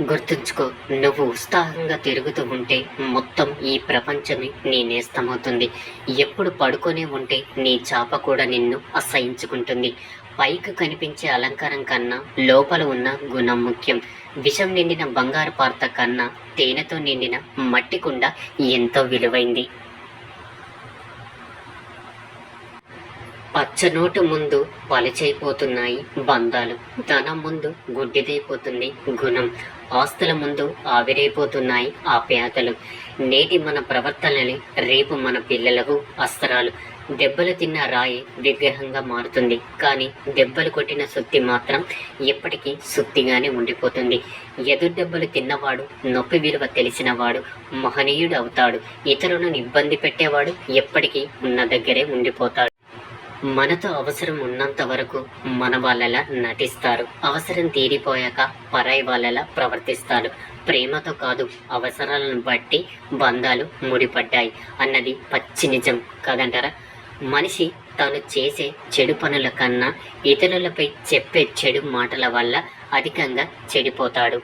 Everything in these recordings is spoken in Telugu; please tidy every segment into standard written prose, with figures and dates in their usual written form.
గుర్తుంచుకో, నువ్వు ఉత్సాహంగా తిరుగుతూ ఉంటే మొత్తం ఈ ప్రపంచమే నీ నేస్తమవుతుంది. ఎప్పుడు పడుకొని ఉంటే నీ చాప కూడా నిన్ను అసహించుకుంటుంది. పైకి కనిపించే అలంకారం కన్నా లోపల ఉన్న గుణం ముఖ్యం. విషం నిండిన బంగారు పాత్ర కన్నా తేనెతో నిండిన మట్టి కుండ ఎంతో విలువైంది. పచ్చనోటు ముందు పలిచైపోతున్నాయి బంధాలు. ధనం ముందు గుడ్డిదైపోతుంది గుణం. ఆస్తుల ముందు ఆవిరైపోతున్నాయి ఆప్యాయతలు. నేటి మన ప్రవర్తనలే రేపు మన పిల్లలకు అస్త్రాలు. దెబ్బలు తిన్న రాయి విగ్రహంగా మారుతుంది, కానీ దెబ్బలు కొట్టిన సుత్తి మాత్రం ఎప్పటికీ సుత్తిగానే ఉండిపోతుంది. ఎదురు దెబ్బలు తిన్నవాడు, నొప్పి విలువ తెలిసినవాడు మహనీయుడు అవుతాడు. ఇతరులను ఇబ్బంది పెట్టేవాడు ఎప్పటికీ ఉన్న దగ్గరే ఉండిపోతాడు. మనతో అవసరం ఉన్నంత వరకు మన వాళ్ళలా నటిస్తారు. అవసరం తీరిపోయాక పరాయి వాళ్ళలా ప్రవర్తిస్తారు. ప్రేమతో కాదు, అవసరాలను బట్టి బంధాలు ముడిపడ్డాయి అన్నది పచ్చి నిజం కదంటారా? మనిషి తాను చేసే చెడు పనుల కన్నా ఇతరులపై చెప్పే చెడు మాటల వల్ల అధికంగా చెడిపోతాడు.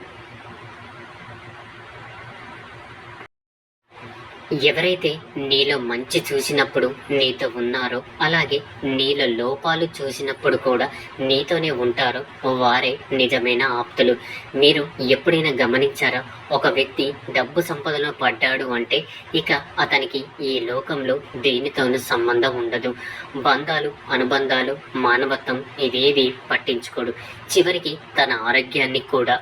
ఎవరైతే నీలో మంచి చూసినప్పుడు నీతో ఉన్నారో, అలాగే నీలో లోపాలు చూసినప్పుడు కూడా నీతోనే ఉంటారో వారే నిజమైన ఆప్తులు. మీరు ఎప్పుడైనా గమనించారా? ఒక వ్యక్తి డబ్బు సంపదలో పడ్డాడు అంటే ఇక అతనికి ఈ లోకంలో దేనితోనూ సంబంధం ఉండదు. బంధాలు, అనుబంధాలు, మానవత్వం ఇవేవి పట్టించుకోడు. చివరికి తన ఆరోగ్యాన్ని కూడా.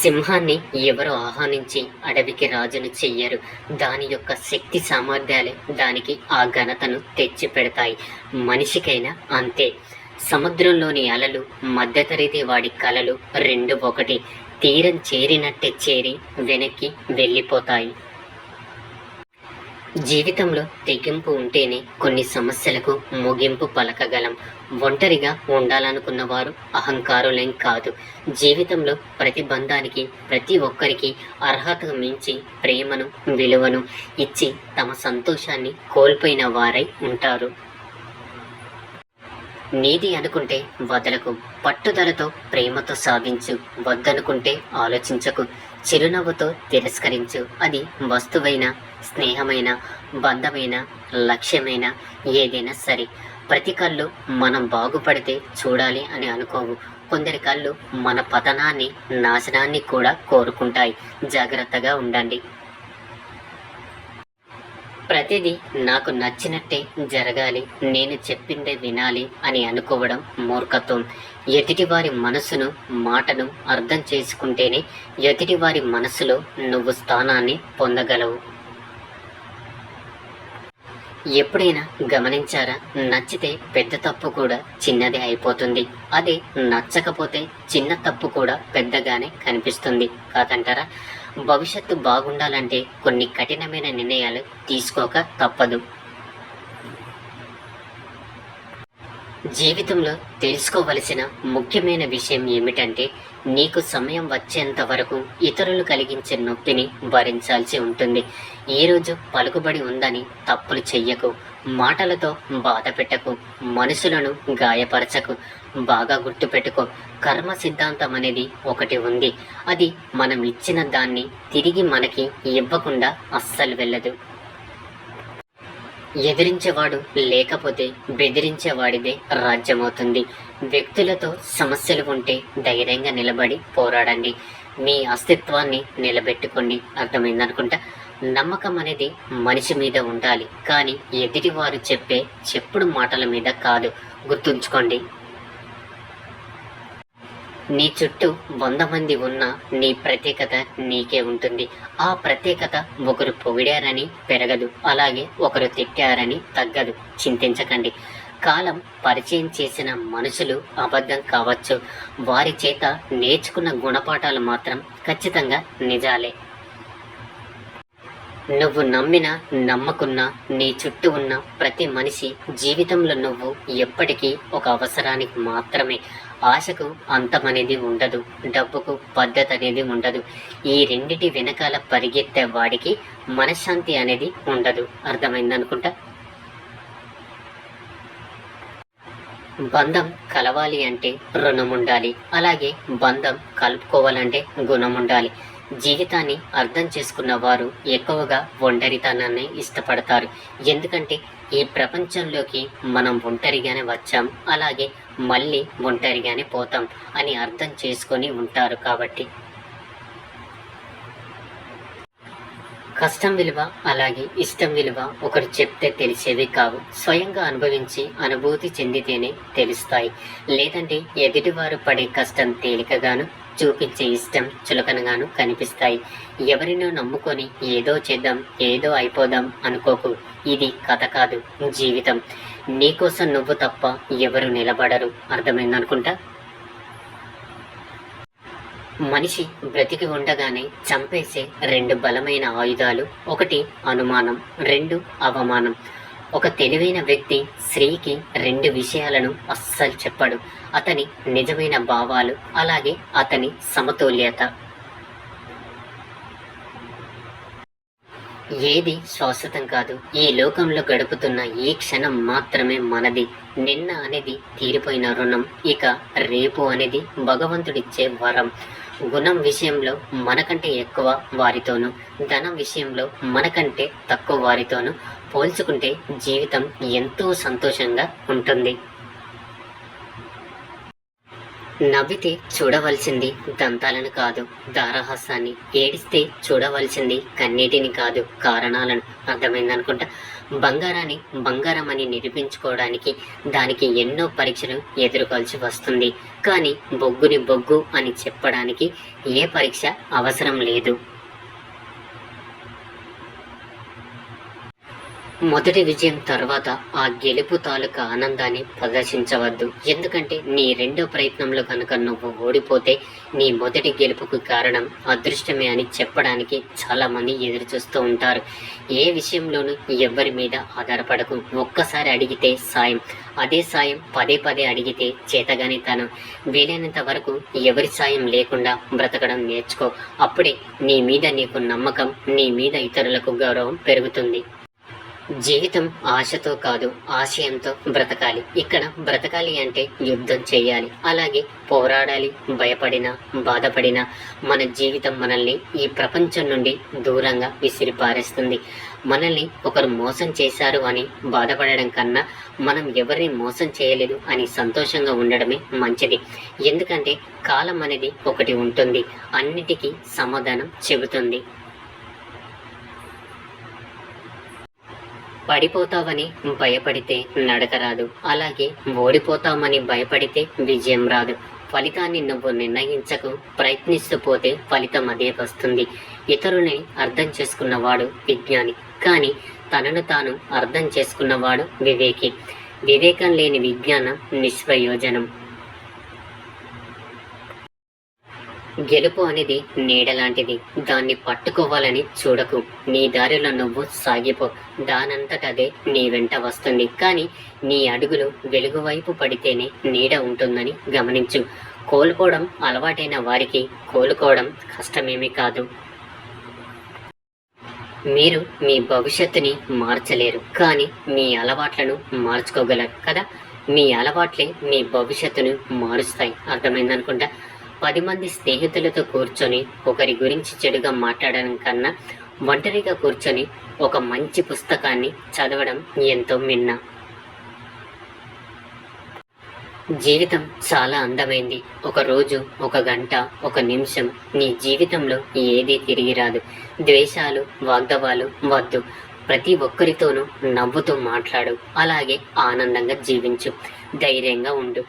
సింహాన్ని ఎవరు ఆహ్వానించి అడవికి రాజును చెయ్యరు. దాని యొక్క శక్తి సామర్థ్యాలే దానికి ఆ ఘనతను తెచ్చి పెడతాయి. మనిషికైనా అంతే. సముద్రంలోని అలలు, మధ్యతరగతి వాడి కలలు రెండు ఒకటి. తీరం చేరినట్టే చేరి వెనక్కి వెళ్ళిపోతాయి. జీవితంలో తెగింపు ఉంటేనే కొన్ని సమస్యలకు ముగింపు పలకగలం. ఒంటరిగా ఉండాలనుకున్న వారు అహంకారులేం కాదు. జీవితంలో ప్రతి బంధానికి, ప్రతి ఒక్కరికి అర్హతకు మించి ప్రేమను, విలువను ఇచ్చి తమ సంతోషాన్ని కోల్పోయిన వారై ఉంటారు. నీది అనుకుంటే వదలకు, పట్టుదలతో ప్రేమతో సాగించు. వద్దనుకుంటే ఆలోచించకు, చిరునవ్వుతో తిరస్కరించు. అది వస్తువైనా, స్నేహమైన, బంధమైన, లక్ష్యమైన, ఏదైనా సరే. ప్రతి కళ్ళు మనం బాగుపడితే చూడాలి అని అనుకోవు. కొందరి కళ్ళు మన పతనాన్ని, నాశనాన్ని కూడా కోరుకుంటాయి. జాగ్రత్తగా ఉండండి. ప్రతిదీ నాకు నచ్చినట్టే జరగాలి, నేను చెప్పిందే వినాలి అని అనుకోవడం మూర్ఖత్వం. ఎదుటివారి మనసును, మాటను అర్థం చేసుకుంటేనే ఎదుటివారి మనసులో నువ్వు స్థానాన్ని పొందగలవు. ఎప్పుడైనా గమనించారా? నచ్చితే పెద్ద తప్పు కూడా చిన్నదే అయిపోతుంది. అదే నచ్చకపోతే చిన్న తప్పు కూడా పెద్దగానే కనిపిస్తుంది కాదంటారా? భవిష్యత్తు బాగుండాలంటే కొన్ని కఠినమైన నిర్ణయాలు తీసుకోక తప్పదు. జీవితంలో తెలుసుకోవలసిన ముఖ్యమైన విషయం ఏమిటంటే, నీకు సమయం వచ్చేంత వరకు ఇతరులు కలిగించే నొప్పిని భరించాల్సి ఉంటుంది. ఈరోజు పలుకుబడి ఉందని తప్పులు చెయ్యకు, మాటలతో బాధ పెట్టకు, మనుషులను గాయపరచకు. బాగా గుర్తుపెట్టుకో, కర్మ సిద్ధాంతం అనేది ఒకటి ఉంది. అది మనం ఇచ్చిన దాన్ని తిరిగి మనకి ఇవ్వకుండా అస్సలు వెళ్ళదు. ఎదిరించేవాడు లేకపోతే బెదిరించేవాడిదే రాజ్యమవుతుంది. వ్యక్తులతో సమస్యలు ఉంటే ధైర్యంగా నిలబడి పోరాడండి. మీ అస్తిత్వాన్ని నిలబెట్టుకోండి. అర్థమైందనుకుంటా. నమ్మకం అనేది మనిషి మీద ఉండాలి, కానీ ఎదుటివారు చెప్పే చెప్పుడు మాటల మీద కాదు. గుర్తుంచుకోండి. నీ చుట్టూ 100 మంది ఉన్నా నీ ప్రత్యేకత నీకే ఉంటుంది. ఆ ప్రత్యేకత ఒకరు పొగిడారని పెరగదు, అలాగే ఒకరు తిట్టారని తగ్గదు. చింతించకండి. కాలం పరిచయం చేసిన మనుషులు అబద్ధం కావచ్చు, వారి చేత నేర్చుకున్న గుణపాఠాలు మాత్రం ఖచ్చితంగా నిజాలే. నువ్వు నమ్మినా నమ్మకున్నా నీ చుట్టూ ఉన్న ప్రతి మనిషి జీవితంలో నువ్వు ఎప్పటికీ ఒక అవసరానికి మాత్రమే. ఆశకు అంతమనేది ఉండదు, డబ్బుకు పద్ధతి అనేది ఉండదు. ఈ రెండిటి వెనకాల పరిగెత్తే వాడికి మనశ్శాంతి అనేది ఉండదు. అర్థమైందనుకుంటా. బంధం కలవాలి అంటే రుణం ఉండాలి, అలాగే బంధం కలుపుకోవాలంటే గుణం ఉండాలి. జీవితాన్ని అర్థం చేసుకున్న వారు ఎక్కువగా ఒంటరితనాన్ని ఇష్టపడతారు. ఎందుకంటే ఈ ప్రపంచంలోకి మనం ఒంటరిగానే వచ్చాం, అలాగే మళ్ళీ ఒంటరిగానే పోతాం అని అర్థం చేసుకొని ఉంటారు. కాబట్టి కష్టం విలువ అలాగే ఇష్టం విలువ ఒకరు చెప్తే తెలిసేవి కావు, స్వయంగా అనుభవించి అనుభూతి చెందితేనే తెలుస్తాయి. లేదంటే ఎదుటివారు పడే కష్టం తేలికగాను, చూపించే ఇష్టం చులకనగాను కనిపిస్తాయి. ఎవరినో నమ్ముకొని ఏదో చేద్దాం, ఏదో అయిపోదాం అనుకోకు. ఇది కథ కాదు, జీవితం. నీకోసం నువ్వు తప్ప ఎవరు నిలబడరు. అర్థమైందనుకుంటా. మనిషి బ్రతికి ఉండగానే చంపేసే రెండు బలమైన ఆయుధాలు: ఒకటి అనుమానం, రెండు అవమానం. ఒక తెలివైన వ్యక్తి స్త్రీకి రెండు విషయాలను అస్సలు చెప్పడు: అతని నిజమైన భావాలు, అలాగే అతని సమతుల్యత. ఏది శాశ్వతం కాదు. ఈ లోకంలో గడుపుతున్న ఈ క్షణం మాత్రమే మనది. నిన్న అనేది తీరిపోయిన రుణం, ఇక రేపు అనేది భగవంతుడిచ్చే వరం. గుణం విషయంలో మనకంటే ఎక్కువ వారితోనూ, ధనం విషయంలో మనకంటే తక్కువ వారితోనూ పోల్చుకుంటే జీవితం ఎంతో సంతోషంగా ఉంటుంది. నవ్వితే చూడవలసింది దంతాలను కాదు, దారహాసాన్ని. ఏడిస్తే చూడవలసింది కన్నీటిని కాదు, కారణాలను. అర్థమైందనుకుంటా. బంగారాన్ని బంగారం అని నిరూపించుకోవడానికి దానికి ఎన్నో పరీక్షలు ఎదుర్కోవాల్సి వస్తుంది. కానీ బొగ్గుని బొగ్గు అని చెప్పడానికి ఏ పరీక్ష అవసరం లేదు. మొదటి విజయం తర్వాత ఆ గెలుపు తాలూకా ఆనందాన్ని ప్రదర్శించవద్దు. ఎందుకంటే నీ రెండో ప్రయత్నంలో కనుక నువ్వు ఓడిపోతే నీ మొదటి గెలుపుకు కారణం అదృష్టమే అని చెప్పడానికి చాలామంది ఎదురు చూస్తూ ఉంటారు. ఏ విషయంలోనూ ఎవరి మీద ఆధారపడకు. ఒక్కసారి అడిగితే సాయం, అదే సాయం పదే పదే అడిగితే చేతగానితనం. వీలైనంత వరకు ఎవరి సాయం లేకుండా బ్రతకడం నేర్చుకో. అప్పుడే నీ మీద నీకు నమ్మకం, నీ మీద ఇతరులకు గౌరవం పెరుగుతుంది. జీవితం ఆశతో కాదు, ఆశయంతో బ్రతకాలి. ఇక్కడ బ్రతకాలి అంటే యుద్ధం చేయాలి, అలాగే పోరాడాలి. భయపడినా బాధపడినా మన జీవితం మనల్ని ఈ ప్రపంచం నుండి దూరంగా విసిరిపారేస్తుంది. మనల్ని ఒకరు మోసం చేశారు అని బాధపడడం కన్నా మనం ఎవరిని మోసం చేయలేదు అని సంతోషంగా ఉండడమే మంచిది. ఎందుకంటే కాలం అనేది ఒకటి ఉంటుంది, అన్నిటికీ సమాధానం చెబుతుంది. పడిపోతావని భయపడితే నడక రాదు, అలాగే ఓడిపోతామని భయపడితే విజయం రాదు. ఫలితాన్ని నువ్వు నిర్ణయించకు, ప్రయత్నిస్తూ పోతే ఫలితం అదే వస్తుంది. ఇతరుని అర్థం చేసుకున్నవాడు విజ్ఞాని, కానీ తనను తాను అర్థం చేసుకున్నవాడు వివేకి. వివేకం లేని విజ్ఞానం నిష్ప్రయోజనం. గెలుపు అనేది నీడ లాంటిది, దాన్ని పట్టుకోవాలని చూడకు. నీ దారిలో నువ్వు సాగిపో, దానంతటదే నీ వెంట వస్తుంది. కానీ నీ అడుగులు వెలుగు వైపు పడితేనే నీడ ఉంటుందని గమనించు. కోలుకోవడం అలవాటైన వారికి కోలుకోవడం కష్టమేమీ కాదు. మీరు మీ భవిష్యత్తుని మార్చలేరు, కానీ మీ అలవాట్లను మార్చుకోగలరు కదా. మీ అలవాట్లే మీ భవిష్యత్తును మారుస్తాయి. అర్థమైందనుకుంటా. 10 మంది స్నేహితులతో కూర్చొని ఒకరి గురించి చెడుగా మాట్లాడడం కన్నా ఒంటరిగా కూర్చొని ఒక మంచి పుస్తకాన్ని చదవడం ఎంతో మిన్న. జీవితం చాలా అందమైంది. ఒక రోజు, ఒక గంట, ఒక నిమిషం నీ జీవితంలో ఏదీ తిరిగి రాదు. ద్వేషాలు, వాగ్దావాలు వద్దు. ప్రతి ఒక్కరితోనూ నవ్వుతూ మాట్లాడు, అలాగే ఆనందంగా జీవించు, ధైర్యంగా ఉండు.